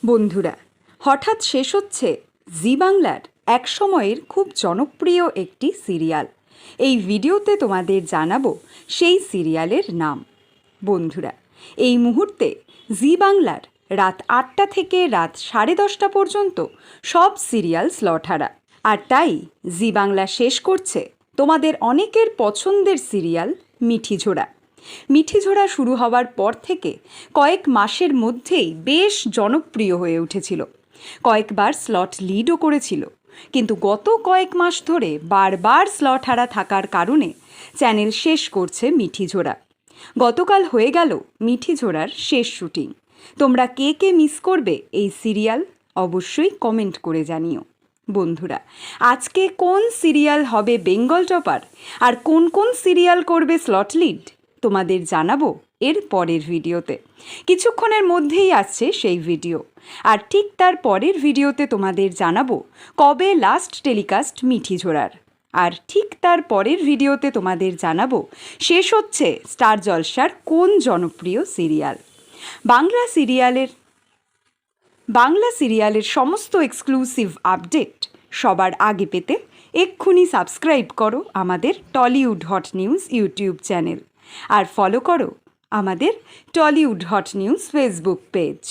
বন্ধুরা, হঠাৎ শেষ হচ্ছে জি বাংলার এক সময়ের খুব জনপ্রিয় একটি সিরিয়াল। এই ভিডিওতে তোমাদের জানাবো সেই সিরিয়ালের নাম। বন্ধুরা, এই মুহূর্তে জি বাংলার রাত ৮টা থেকে রাত 10:30 পর্যন্ত সব সিরিয়াল স্লট-হারা। আর তাই জি বাংলা শেষ করছে তোমাদের অনেকের পছন্দের সিরিয়াল মিঠিঝোড়া। মিঠিঝোড়া শুরু হওয়ার পর থেকে কয়েক মাসের মধ্যেই বেশ জনপ্রিয় হয়ে উঠেছিল, কয়েকবার স্লট লিডও করেছিল। কিন্তু গত কয়েক মাস ধরে বারবার স্লট হারা থাকার কারণে চ্যানেল শেষ করছে মিঠিঝোড়া। গতকাল হয়ে গেল মিঠিঝোড়ার শেষ শুটিং। তোমরা কে কে মিস করবে এই সিরিয়াল অবশ্যই কমেন্ট করে জানিও। বন্ধুরা, আজকে কোন সিরিয়াল হবে বেঙ্গল টপার আর কোন কোন সিরিয়াল করবে স্লট লিড তোমাদের জানাবো এর পরের ভিডিওতে। কিছুক্ষণের মধ্যেই আসছে সেই ভিডিও। আর ঠিক তার পরের ভিডিওতে তোমাদের জানাবো কবে লাস্ট টেলিকাস্ট মিঠিঝোড়ার। আর ঠিক তার পরের ভিডিওতে তোমাদের জানাবো শেষ হচ্ছে স্টার জলসার কোন জনপ্রিয় সিরিয়াল। বাংলা সিরিয়ালের সমস্ত এক্সক্লুসিভ আপডেট সবার আগে পেতে এক্ষুনি সাবস্ক্রাইব করো আমাদের Tollywood hot news YouTube channel আর ফলো করো আমাদের Tollywood hot news Facebook page.